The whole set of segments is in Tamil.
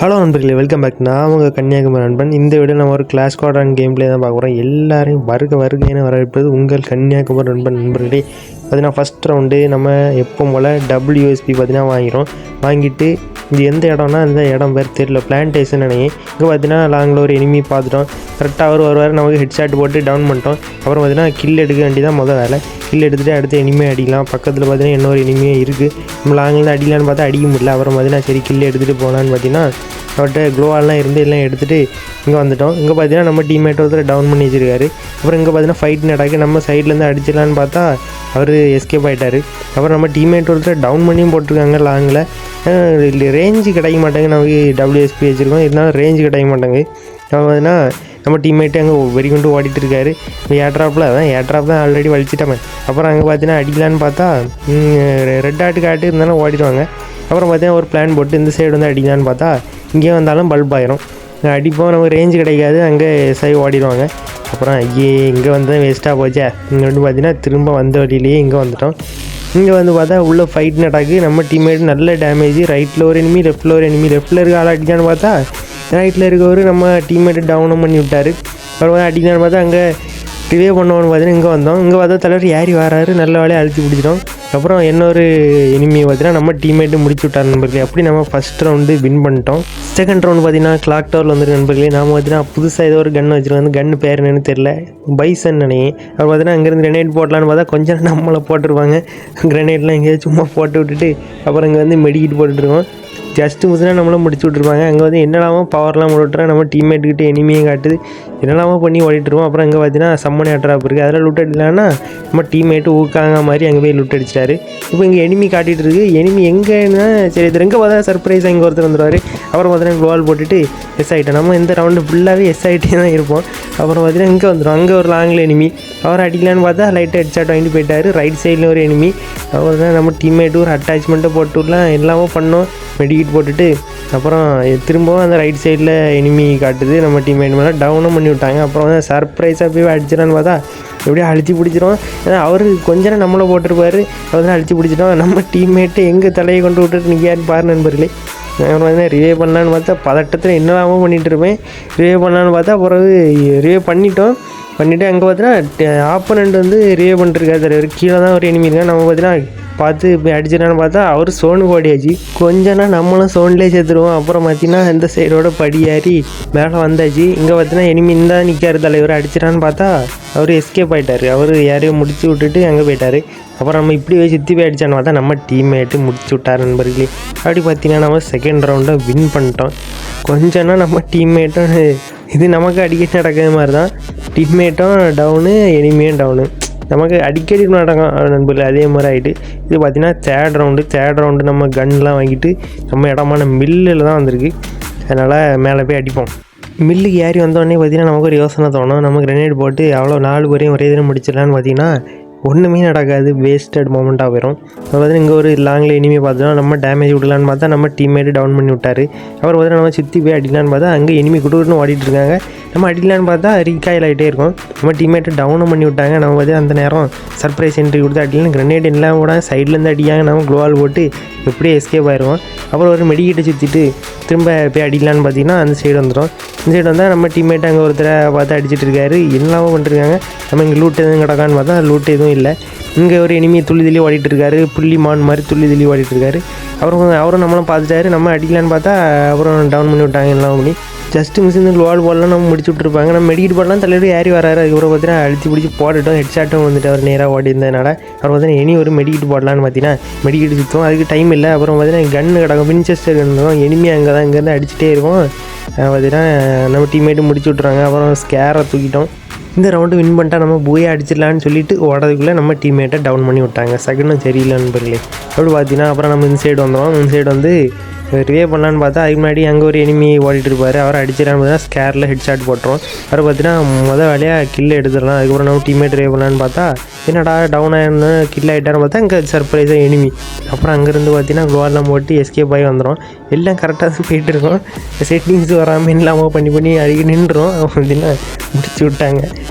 ஹலோ நண்பர்களே, வெல்கம் பேக். நான் உங்கள் கன்னியாகுமரி நண்பன். இந்த வீடியோ நம்ம ஒரு clash squad and gameplay தான் பார்க்க போகிறோம். எல்லாரையும் வருகைன்னு வரவேற்பது உங்கள் கன்னியாகுமரி நண்பன். நண்பர்களே, பார்த்தீங்கன்னா ஃபஸ்ட் ரவுண்டு நம்ம எப்போ போல் WSP பார்த்தீங்கன்னா வாங்கிட்டு இது எந்த இடம்னா இந்த இடம் பேர் தெரியல, பிளான்டேஷன் நினைக்கிறேன். இங்கே பார்த்தீங்கன்னா லாங்கில் ஒரு எனிமி பார்த்துட்டோம். கரெக்டாக அவர் வருவார், நமக்கு ஹெட் ஷாட் போட்டு டவுன் பண்ணிட்டோம். அப்புறம் பார்த்தீங்கன்னா கில் எடுக்க வேண்டியதான் மொதல் வேலை. கில் எடுத்துகிட்டு அடுத்து எனிமே அடிக்கலாம். பக்கத்தில் பார்த்தீங்கன்னா இன்னொரு எனிமே இருக்குது. நம்ம லாங்கில் அடிக்கலான்னு பார்த்தா அடிக்க முடியல. அப்புறம் பார்த்தீங்கன்னா சரி கில் எடுத்துகிட்டு போகலான்னு பார்த்தீங்கன்னா அவர்கிட்ட க்ளோவால்லாம் இருந்து எல்லாம் எடுத்துகிட்டு இங்கே வந்துட்டோம். இங்கே பார்த்தீங்கன்னா நம்ம டீம்மேட் ஒருத்தர் டவுன் பண்ணி வச்சிருக்காரு. அப்புறம் இங்கே பார்த்தீங்கன்னா ஃபைட் நடக்கு. நம்ம சைட்லேருந்து அடிச்சிடலான்னு பார்த்தா அவர் எஸ்கேப் ஆகிட்டார். அப்புறம் நம்ம டீம்மேட் ஒருத்தர் டவுன் பண்ணியும் போட்டிருக்காங்க. லாங்கில் ரேஞ்சு கிடைக்க மாட்டேங்க. நமக்கு WSP வச்சுருக்கோம், இருந்தாலும் ரேஞ்சு கிடைக்க மாட்டேங்க. நம்ம பார்த்தீங்கன்னா நம்ம டீம்மேட்டு அங்கே வெறி கொண்டு ஓடிட்டு இருக்காரு. ஏட்ராப்பில் ஏட்ராப் தான் ஆல்ரெடி வலிச்சிட்டாமே. அப்புறம் அங்கே பார்த்தீங்கன்னா அடிக்கலான்னு பார்த்தா ரெட் ஆட்டு காட்டு இருந்தாலும் ஓடிடுவாங்க. அப்புறம் பார்த்தீங்கன்னா ஒரு பிளான் போட்டு இந்த சைடு வந்து அடிக்கலான்னு பார்த்தா இங்கே வந்தாலும் பல்ப் ஆயிரும். அடிப்போம், நமக்கு ரேஞ்சு கிடைக்காது. அங்கே ஓடிடுவாங்க. அப்புறம் இங்கே வந்து தான் வேஸ்ட்டாக போச்சே. இங்கே வந்து பார்த்தீங்கன்னா திரும்ப வந்த வழியிலேயே இங்கே வந்துட்டோம். இங்கே வந்து பார்த்தா உள்ளே ஃபைட் நடக்கு. நம்ம டீம்மேட் நல்ல டேமேஜ். ரைட்டில் ஒரு எனிமி, லெஃப்ட்டில் ஒரு எனிமி. லெஃப்ட்டில் இருக்க ஆள் அடிக்கான்னு பார்த்தா ரைட்டில் இருக்கவர் நம்ம டீம்மேட்டு டவுனும் பண்ணி விட்டார். அப்புறம் அடிக்கலான்னு பார்த்தா அங்கே ரிவே பண்ணுவோன்னு பார்த்தீங்கன்னா இங்கே வந்தோம். இங்கே பார்த்தா தலைவர் யாரி வராரு, நல்ல வேலையை அழுத்தி பிடிச்சிட்டோம். அப்புறம் இன்னொரு எனிமியை பார்த்தீங்கன்னா நம்ம டீம்மேட்டு முடிச்சு விட்டார் நண்பர்களே. அப்படி நம்ம ஃபஸ்ட் ரவுண்டு வின் பண்ணிட்டோம். செகண்ட் ரவுண்டு பார்த்தீங்கன்னா கிளாக் டவரில் வந்துருக்கு நண்பர்களே. நாம் பார்த்தீங்கன்னா புதுசாக ஏதோ ஒரு கன்று வச்சுருக்காங்க. கன்று பேர் என்னன்னு தெரில, பைசன் நினைக்கிறேன். அவர் பார்த்தீங்கன்னா அங்கேருந்து கிரனேட் போடலான்னு பார்த்தா கொஞ்சம் நம்மளை போட்டுருவாங்க. கிரனேட்லாம் எங்கேயாவது சும்மா போட்டு விட்டுட்டு அப்புறம் இங்கே வந்து மெடிக்கிட்டு போட்டுருவோம். ஜஸ்ட்டு முதுனா நம்மளும் முடிச்சு விட்ருப்பாங்க. அங்கே வந்து என்னெல்லாமோ பவர்லாம் விட்டுறேன். நம்ம டீம்மேட்டுக்கிட்ட எனிமையும் காட்டுது, என்னெல்லாமோ பண்ணி ஓடிட்டுருவோம். அப்புறம் இங்கே பார்த்தீங்கன்னா சம்மனி ஆட்ராப் இருக்குது. அதில் லூட் அடிக்கலான்னா நம்ம டீம்மேட்டு ஊக்காங்க மாதிரி அங்கே போய் லூட் அடிச்சிட்டாரு. இப்போ இங்கே எனிமி காட்டிகிட்டு இருக்குது. எனிமி எங்கேன்னா சரி இது எங்கே பார்த்தா சர்ப்ரைஸாக இங்கே ஒருத்தர் வந்துடுவார். அப்புறம் பார்த்தீங்கன்னா க்ளோவால் போட்டுட்டு எஸ் ஆகிட்டோம். நம்ம இந்த ரவுண்டு ஃபுல்லாகவே எஸ் ஆகிட்டே தான் இருப்போம். அப்புறம் பார்த்தீங்கன்னா இங்கே வந்துடும். அங்கே ஒரு லாங்கில் எனிமி, அவர் அடிக்கலான்னு பார்த்தா லைட்டாக ஹெட்ஷாட் வாங்கிட்டு போயிட்டார். ரைட் சைடில் ஒரு எனிமி. அவர் தான் நம்ம டீம்மேட்டு ஒரு அட்டாச்மெண்ட்டை போட்டுலாம் எல்லாமே பண்ணோம். மெடிக்கிட் போட்டுட்டு அப்புறம் திரும்பவும் அந்த ரைட் சைடில் எனிமி காட்டுது. நம்ம டீம்மேட் மேலே டவுனும் பண்ணி விட்டாங்க. அப்புறம் வந்து சர்ப்ரைஸாக போய் அடிச்சிடான்னு பார்த்தா எப்படியோ அழிச்சு பிடிச்சிரும். ஏன்னா அவர் கொஞ்ச நேரம் நம்மளை போட்டிருப்பார். அவர் தான் அழிச்சு பிடிச்சிட்டோம். நம்ம டீம்மேட்டு எங்கே தலையை கொண்டு விட்டுட்டு நிற்கான்னு பாரு நண்பர்களே. அப்புறம் வந்து ரிவே பண்ணலான்னு பார்த்தா பதட்டத்தில் என்னெல்லாமோ பண்ணிகிட்டு இருப்பேன். ரிவே பண்ணலான்னு பார்த்தா பிறகு ரிவே பண்ணிவிட்டு அங்கே பார்த்தீங்கன்னா ஆப்போனண்ட் வந்து ரிவே பண்ணிருக்காரு. தலைவர் கீழே தான் ஒரு எனிமி இருக்காங்க. நம்ம பார்த்தீங்கன்னா பார்த்து போய் அடிச்சிடான்னு பார்த்தா அவர் சோனுக்கு ஓடியாச்சு. கொஞ்சம்னா நம்மளும் சோன்லேயே சேர்த்துருவோம். அப்புறம் பார்த்தீங்கன்னா இந்த சைடோட படியாரி மேலே வந்தாச்சு. இங்கே பார்த்தீங்கன்னா எனிமி தான் நிற்காரு. தலைவர் அடிச்சிடான்னு பார்த்தா அவர் எஸ்கேப் ஆகிட்டார். அவர் யாரையும் முடிச்சு விட்டுட்டு அங்கே போயிட்டார். அப்புறம் நம்ம இப்படி போய் சுற்றி போய் அடித்தான்னு பார்த்தா நம்ம டீம்மேட்டு முடிச்சு விட்டார் நண்பர்களே. அப்படி பார்த்தீங்கன்னா நம்ம செகண்ட் ரவுண்டை வின் பண்ணிட்டோம். கொஞ்சம்னா நம்ம டீம்மேட்டும் இது நமக்கு அடிக்கடி நடக்கிற மாதிரி தான். டீம்மேட்டும் டவுனு, எனிமியும் டவுனு, நமக்கு அடிக்கடி நடக்கும் நண்பர்களே. அதே மாதிரி ஆகிட்டு இது பார்த்திங்கன்னா தேர்ட் ரவுண்டு நம்ம கன்லாம் வாங்கிட்டு நம்ம இடமான மில்லில் தான் வந்திருக்கு. அதனால் மேலே போய் அடிப்போம். மில்லுக்கு ஏறி வந்தோடனே பார்த்திங்கன்னா நமக்கு ஒரு யோசனை தோணும். நம்ம கிரனேட் போட்டு அவ்வளோ 4 பேரையும் ஒரே தினம் முடிச்சிடலான்னு பார்த்திங்கன்னா ஒன்றுமே நடக்காது. வேஸ்டட் மொமெண்ட்டாக போயிடும். அப்புறம் பார்த்தீங்கன்னா இங்கே ஒரு லாங்கில் எனிமே பார்த்தோம். நம்ம டேமேஜ் விடலான்னு பார்த்தா நம்ம டீம்மேட்டு டவுன் பண்ணி விட்டார். அப்புறம் பார்த்தீங்கன்னா நம்ம சுற்றி போய் அடிக்கலான்னு பார்த்தா அங்கே எனிமி குடுன்னு ஓடிட்டு இருக்காங்க. நம்ம அடிக்கலான்னு பார்த்தா ரீகாயில் ஆகிட்டே இருக்கும். நம்ம டீம்மேட்டு டவுனும் பண்ணி விட்டாங்க. நம்ம பார்த்தீங்கன்னா அந்த நேரம் சர்ப்ரைஸ் என்ட்ரி கொடுத்து அடிக்கலாம். கிரனேட் எல்லாம் கூட சைட்லேருந்து அடிக்காங்க. நம்ம க்ளோவால் போட்டு எப்படியே எஸ்கேப் ஆயிடுவோம். அப்புறம் ஒரு மெடிக்கிட்ட சுற்றிட்டு திரும்ப போய் அடிக்கலான்னு பார்த்தீங்கன்னா அந்த சைடு வந்துடும். இந்த சைடு வந்தால் நம்ம டீம்மேட் அங்கே ஒருத்தரை பார்த்து அடிச்சிட்டு இருக்காரு. எல்லாமே பண்ணிருக்காங்க. நம்ம இங்கே லூட் எதுவும் கிடக்கான்னு பார்த்தா லூட் எதுவும் இல்லை. இங்கே ஒரு எனிமி துள்ளி ஓடிட்டு இருக்காரு. புள்ளி மான் மாதிரி துள்ளி ஓடிட்டு இருக்காரு. அவரும் நம்மளும் பார்த்துட்டாரு. நம்ம அடிக்கலான்னு பார்த்தா அப்புறம் டவுன் பண்ணி விட்டாங்க. எல்லாம் பண்ணி ஜஸ்ட்டு மிஸ் இந்த க்ளோவால் போடலாம் நம்ம முடிச்சு விட்ருப்பாங்க. நம்ம மெடிக்கிட்டு போடலாம். தலைவர் ஏறி வராரு. அதுக்கப்புறம் பார்த்தீங்கன்னா அழுத்தி பிடிச்சி போட்டுட்டோம். ஹெட்ஷாட்டும் வந்துட்டு அவர் நேராக ஓடி இருந்ததுனால அப்புறம் பார்த்தீங்கன்னா இனி ஒரு மெடிக்கிட்டு போடலான்னு பார்த்தீங்கன்னா மெடிக்கிட்டு சுற்றுவோம். அதுக்கு டைம் இல்லை. அப்புறம் பார்த்தீங்கன்னா கன்று கிடக்கும், வின்செஸ்டர் கன்னும். எனிமி அங்கே தான் இங்கேருந்து அடிச்சுட்டே இருக்கும். பார்த்தீங்கன்னா நம்ம டீம்மேட்டு முடிச்சு விட்ருவாங்க. அப்புறம் ஸ்கேரை தூக்கிட்டோம். இந்த ரவுண்டு வின் பண்ணிட்டா நம்ம போய் அடிச்சிடலான்னு சொல்லிட்டு ஓடுறதுக்குள்ளே நம்ம டீம்மேட்டை டவுன் பண்ணி விட்டாங்க. செகண்டும் சரியில்லை நண்பர்களே. அப்படி பார்த்தீங்கன்னா அப்புறம் நம்ம இந்த சைடு வந்துடுவோம். இந்த சைடு வந்து ரிவே பண்ணலான்னு பார்த்தா அதுக்கு முன்னாடி அங்கே ஒரு எனிமி ஓடிட்டு இருப்பார். அவர் அடிச்சிடலான்னு பார்த்தா ஸ்கேரில் ஹெட்ஷாட் போட்டுரும். அவர் பார்த்தீங்கன்னா வேலையாக கில் எடுத்துடலாம். அதுக்கப்புறம் நம்ம டீம்மேட் ரிவே பண்ணலான்னு பார்த்தா என்னடா டவுன் ஆகிருந்தா கில் ஆகிட்டான்னு பார்த்தா இங்கே சர்ப்ரைஸாக எனிமி. அப்புறம் அங்கேருந்து பார்த்தீங்கன்னா க்ளோவெல்லாம் போட்டு எஸ்கேப் ஆகி வந்துடும். எல்லாம் கரெக்டாக தான் போயிட்டு இருக்கோம். செட்டிங்ஸ் வராமல் இல்லாமல் பண்ணி அடிக்க நின்றுடும். பார்த்தீங்கன்னா முடிச்சு விட்டாங்க.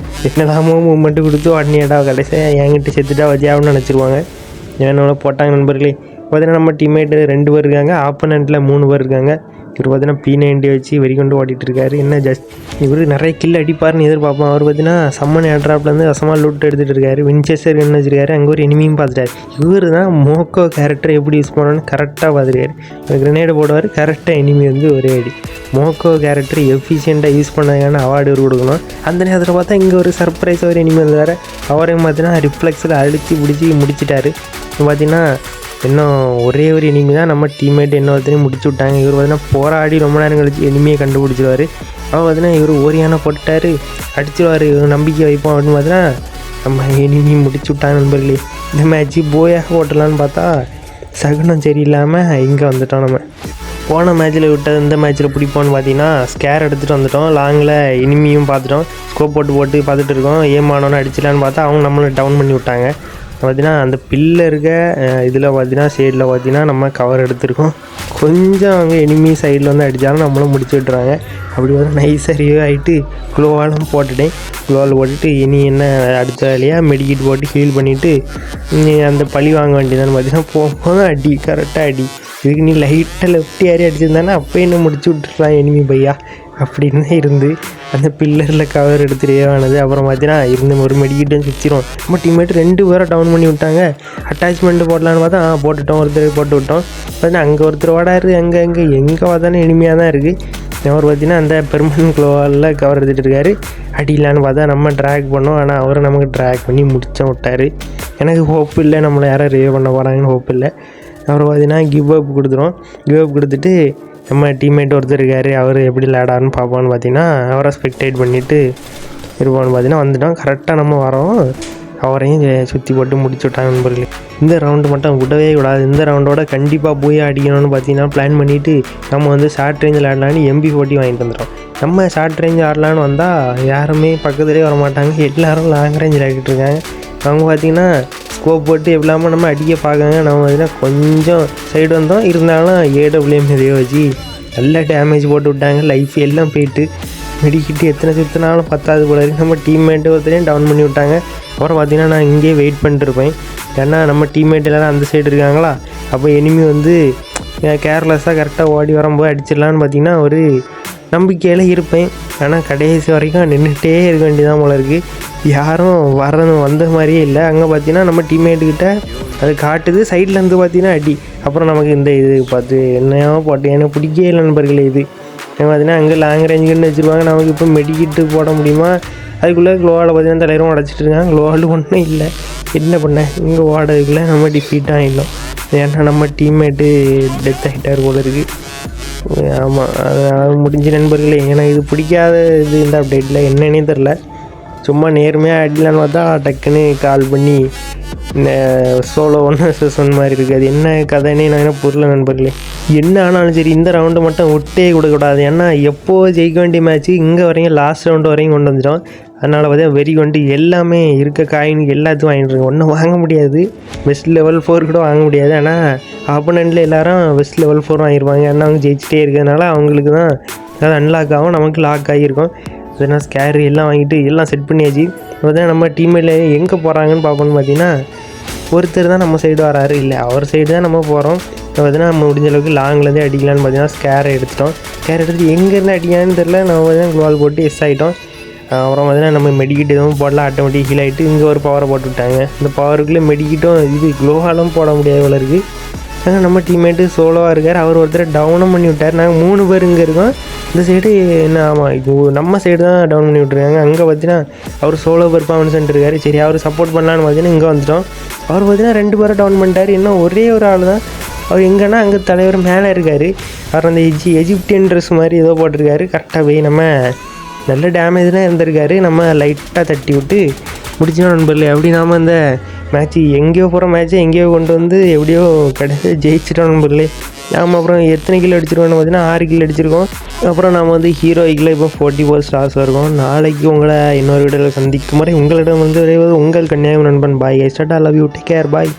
என்னெல்லாமோ மூமெண்ட்டு கொடுத்து உடனேடா கடைசியாக என்கிட்ட செத்துட்டா வச்சியாகணும்னு நினச்சிருவாங்க. என்னென்ன போட்டாங்க நண்பர்களே. பார்த்தீங்கன்னா நம்ம டீம்மேட்டு 2 பேர் இருக்காங்க. ஆப்போனண்ட்டில் 3 பேர் இருக்காங்க. இவர் பார்த்தீங்கன்னா P90 வச்சு வெறிகொண்டு ஓடிட்டு இருக்காரு. என்ன ஜஸ்ட் இவர் நிறைய கில் அடிப்பார்னு எதிர்பார்ப்போம். அவர் பார்த்தீங்கன்னா சம்மன் ஏர்ட்ராப்லேருந்து வசமாக லூட் எடுத்துகிட்டு இருக்காரு. வின்செஸ்டர் என்ன வச்சிருக்காரு, அங்கே ஒரு எனிமியும் பார்த்துட்டாரு. இவர் தான் மோக்கோ கேரக்டர் எப்படி யூஸ் பண்ணணும்னு கரெக்டாக பார்த்துருக்காரு. கிரனேடு போடுவார், கரெக்டாக எனிமி வந்து ஒரே அடி. மோக்கோ கேரக்டர் எஃபிஷியண்ட்டாக யூஸ் பண்ணதுக்கான அவார்டு ஒரு கொடுக்கணும். அந்த நேரத்தில் பார்த்தா இங்கே ஒரு சர்ப்ரைஸ் ஒரு எனிமி வந்தார். அவரையும் பார்த்தீங்கன்னா ரிஃப்ளெக்ஸில் அழுத்தி பிடிச்சி முடிச்சிட்டாரு. பார்த்தீங்கன்னா இன்னும் ஒரே ஒரு எனிமி தான் நம்ம டீம்மேட் இன்னொருத்தரையும் முடிச்சு விட்டாங்க. இவர் பார்த்தீங்கன்னா போராடி ரொம்ப நேரம் கழிச்சு எனிமியை கண்டுபிடிச்சிருவார். அவர் பார்த்தீங்கன்னா இவர் ஓரியான போட்டார், அடிச்சிருவார், இவர் நம்பிக்கை வைப்போம் அப்படின்னு பார்த்தீங்கன்னா நம்ம எனிமி முடிச்சு விட்டாங்க. நண்பர்களே, இந்த மேட்ச்சு போயாக ஓட்டலான்னு பார்த்தா சகுனம் சரியில்லாமல் இங்கே வந்துட்டோம். நம்ம போன மேட்ச்சில் விட்டது இந்த மேட்ச்சில் பிடிப்போன்னு பார்த்தீங்கன்னா ஸ்கேர் எடுத்துகிட்டு வந்துட்டோம். லாங்கில் எனிமியும் பார்த்துட்டோம், ஸ்கோப் போட்டு பார்த்துட்டு இருக்கோம். ஏமானோன்னு அடிச்சிடலான்னு பார்த்தா அவங்க நம்மளை டவுன் பண்ணி விட்டாங்க. பார்த்தீங்கன்னா அந்த பில்ல இருக்க இதில் பார்த்தீங்கன்னா சைடில் பார்த்தீங்கன்னா நம்ம கவர் எடுத்துருக்கோம். கொஞ்சம் அவங்க எனிமி சைடில் வந்து அடித்தாலும் நம்மளும் முடிச்சு விட்டுறாங்க. அப்படி வந்து நைஸாக ரிவ்யூ ஆகிட்டு க்ளோவாலும் போட்டுட்டேன். க்ளோவால் போட்டுட்டு இனி என்ன அடுத்த வேலையாக மெடிக்கிட் போட்டு ஹீல் பண்ணிவிட்டு அந்த பழி வாங்க வேண்டியதான்னு பார்த்தீங்கன்னா போகும்போது அடி, கரெக்டாக அடி. இதுக்கு நீ லைட்டாக லெஃப்ட் ஏறி அடிச்சிருந்தானே அப்போ என்ன முடிச்சு விட்டுருக்கலாம் எனிமி பையா அப்படின்னு தான் இருந்து அந்த பில்லரில் கவர் எடுத்துகிட்டே ஆனது. அப்புறம் பார்த்தீங்கன்னா இருந்து ஒரு மெடிக்கிட்டும் சுற்றிடும். நம்ம டீம்மேட் 2 பேரை டவுன் பண்ணி விட்டாங்க. அட்டாச்மெண்ட்டு போடலான்னு பார்த்தா போட்டுவிட்டோம், ஒருத்தர் போட்டு விட்டோம். பார்த்தீங்கன்னா அங்கே ஒருத்தர் ஓடாரு, எங்கே பார்த்தாலும் எளிமையாக தான் இருக்குது. அவர் பார்த்தீங்கன்னா அந்த பெர்மனன்ட் க்ளோவாலில் கவர் எடுத்துகிட்டு இருக்காரு. அடியிலான்னு பார்த்தா நம்ம ட்ராக் பண்ணோம், ஆனால் அவரை நமக்கு ட்ராக் பண்ணி முடிச்ச விட்டார். எனக்கு ஹோப் இல்லை, நம்மளை யாரும் ரிவ்யூ பண்ண போகிறாங்கன்னு ஹோப் இல்லை. அப்புறம் பார்த்தீங்கன்னா கிவ் அப் கொடுத்துட்டு நம்ம டீம்மேட் ஒருத்தர் இருக்கார், அவர் எப்படி விளையாடாருன்னு பார்ப்போன்னு பார்த்தீங்கன்னா அவரை ஸ்பெக்டேட் பண்ணிவிட்டு இருப்போன்னு பார்த்தீங்கன்னா வந்துட்டோம். கரெக்டாக நம்ம வரோம், அவரையும் சுற்றி போட்டு முடிச்சு விட்டாங்க. நண்பர்களே, இந்த ரவுண்டு மட்டும் விடவே விடாது. இந்த ரவுண்டோட கண்டிப்பாக போய் அடிக்கணும்னு பார்த்தீங்கன்னா பிளான் பண்ணிவிட்டு நம்ம வந்து ஷார்ட் ரேஞ்சில் ஆடலான்னு MP40 வாங்கிட்டு வந்துடும். நம்ம ஷார்ட் ரேஞ்ச் ஆடலான்னு வந்தால் யாருமே பக்கத்துலேயே வரமாட்டாங்க, எல்லோரும் லாங் ரேஞ்சில் ஆகிட்டு இருக்காங்க. அவங்க பார்த்திங்கன்னா ஸ்கோப் போட்டு எவ்வளோ நம்ம அடிக்க பார்க்காங்க. நம்ம பார்த்திங்கன்னா கொஞ்சம் சைடு வந்தோம், இருந்தாலும் AWM இதையோ வச்சு நல்லா டேமேஜ் போட்டு விட்டாங்க. லைஃப் எல்லாம் போயிட்டு மெடிக்கிட்டு எத்தனை சுற்றினாலும் பத்தாது போல இருக்குது. நம்ம டீம்மேட்டு ஒருத்தரையும் டவுன் பண்ணி விட்டாங்க. அப்புறம் பார்த்திங்கன்னா நான் இங்கேயே வெயிட் பண்ணிட்டுருப்பேன், ஏன்னா நம்ம டீம்மேட் எல்லோரும் அந்த சைடு இருக்காங்களா. அப்போ எனிமி வந்து கேர்லெஸ்ஸாக கரெக்டாக ஓடி வரும்போது அடிச்சிடலான்னு பார்த்திங்கன்னா ஒரு நம்பிக்கையில் இருப்பேன். ஆனால் கடைசி வரைக்கும் நின்றுட்டே இருக்க வேண்டியதான் போல இருக்குது. யாரும் வந்த மாதிரியே இல்லை. அங்கே பார்த்தீங்கன்னா நம்ம டீம்மேட்டுக்கிட்ட அது காட்டுது, சைட்லேருந்து பார்த்தீங்கன்னா அடி. அப்புறம் நமக்கு இந்த இது பார்த்து என்னையோ போட்டு எனக்கு பிடிக்கவே இல்லை நண்பர்களே. இது பார்த்தீங்கன்னா அங்கே லாங் ரேஞ்சுன்னு வச்சுருவாங்க. நமக்கு இப்போ மெடிக்கிட்டு போட முடியுமா? அதுக்குள்ளே க்ளோவால் பார்த்தீங்கன்னா தலைவரும் உடச்சிட்டு இருக்காங்க. க்ளோவால் ஒன்றும் இல்லை, என்ன பண்ணேன் இங்கே ஓடுறதுக்குள்ளே நம்ம டிஃபீட் ஆகிடலாம். ஏன்னா நம்ம டீம்மேட்டு டெத் ஆகிட்டார் போல இருக்குது. ஆமாம், அது முடிஞ்ச நண்பர்களே. எனக்கு இது பிடிக்காத இது இந்த அப்டேட்டில் என்னன்னே தெரில. சும்மா நேர்மையாக அடிலான்னு பார்த்தா டக்குன்னு கால் பண்ணி இந்த சோலோ 1vs1 மாதிரி இருக்குது. அது என்ன கதைன்னே நான் என்ன புரியல நண்பர்களே. என்ன ஆனாலும் சரி இந்த ரவுண்டு மட்டும் விட்டே கொடுக்கக்கூடாது. ஏன்னா எப்போது ஜெயிக்க வேண்டிய மேட்ச்சு இங்கே வரையும் லாஸ்ட் ரவுண்டு வரையும் கொண்டு வந்துட்டோம். அதனால் பார்த்தீங்கன்னா வெறி கொண்டு எல்லாமே இருக்க காயினுக்கு எல்லாத்தையும் வாங்கிட்டு இருக்கோம். ஒன்றும் வாங்க முடியாது, பெஸ்ட் லெவல் 4 கூட வாங்க முடியாது. ஆனால் ஆப்போனண்ட்டில் எல்லாரும் பெஸ்ட் லெவல் 4 வாங்கியிருப்பாங்க. ஏன்னா அவங்க ஜெயிச்சிட்டே இருக்கிறதுனால அவங்களுக்கு தான் அதாவது அன்லாக் ஆகும், நமக்கு லாக் ஆகியிருக்கும். அதனால் ஸ்கேரு எல்லாம் வாங்கிட்டு எல்லாம் செட் பண்ணியாச்சு. பார்த்தீங்கன்னா நம்ம டீம்மேட்டில் எங்கே போகிறாங்கன்னு பார்ப்போன்னு பார்த்தீங்கன்னா ஒருத்தர் தான் நம்ம சைடு வராரு, இல்லை அவர் சைடு தான் நம்ம போகிறோம். பார்த்தீங்கன்னா நம்ம முடிஞ்ச அளவுக்கு லாங்லேருந்தே அடிக்கலான்னு பார்த்தீங்கன்னா ஸ்கேரை எடுத்துட்டோம். ஸ்கேர் எடுத்துகிட்டு எங்கேருந்து அடிக்கலான்னு தெரில. நம்ம பார்த்தீங்கன்னா க்ளோவால் போட்டு எஸ் ஆகிட்டோம். அப்புறம் பார்த்தீங்கன்னா நம்ம மெடிக்கிட் எதுவும் போடலாம், ஆட்டோமேட்டிக் ஹீல் ஆகிட்டு இங்கே ஒரு பவரை போட்டு விட்டாங்க. இந்த பவருக்குள்ளே மெடிக்கிட்டும் இது க்ளோவாலும் போட முடியாத போல இருக்குது. ஆனால் நம்ம டீம்மேட்டு சோலோவாக இருக்கார், அவர் ஒருத்தர் டவுனும் பண்ணி விட்டார். நாங்கள் 3 பேர் இங்கே இருக்கோம். இந்த சைடு என்ன ஆமாம் இப்போ நம்ம சைடு தான் டவுன் பண்ணி விட்ருக்காங்க. அங்கே பார்த்தீங்கன்னா அவர் சோலோ பெர்ஃபார்மன்ஸ் இருக்கார். சரி, அவர் சப்போர்ட் பண்ணலான்னு பார்த்தீங்கன்னா இங்கே வந்துட்டோம். அவர் பார்த்தீங்கன்னா 2 பேரை டவுன் பண்ணிட்டார். இன்னும் ஒரே ஒரு ஆள் தான் அவர் எங்கன்னா அங்கே தலைவர் மேலே இருக்கார். அவர் அந்த எஜிப்டியன் ட்ரெஸ் மாதிரி ஏதோ போட்டிருக்காரு. கரெக்டாக போய் நம்ம நல்ல டேமேஜ் தான் இருந்திருக்காரு. நம்ம லைட்டாக தட்டி விட்டு முடிச்சிடும் நண்பர்களே. அப்படி நாம் இந்த மேட்ச்சு எங்கேயோ போகிற மேட்ச்சை எங்கேயோ கொண்டு வந்து எப்படியோ கடைசி ஜெயிச்சிட்டோம் நண்பர்களே. நாம் அப்புறம் எத்தனை கிலோ அடிச்சிருக்கோம்னு பார்த்தீங்கன்னா 6 கிலோ அடிச்சிருக்கோம். அப்புறம் நம்ம வந்து ஹீரோய்க்கில் இப்போ 44 ஸ்டார்ஸ் இருக்கும். நாளைக்கு உங்களை இன்னொரு வீடியோவில் சந்திக்கும் வரை உங்களிடம் வந்து விரைவது உங்கள் கன்னியாகுமரி நண்பன். Bye, I start, I love you, take care, bye.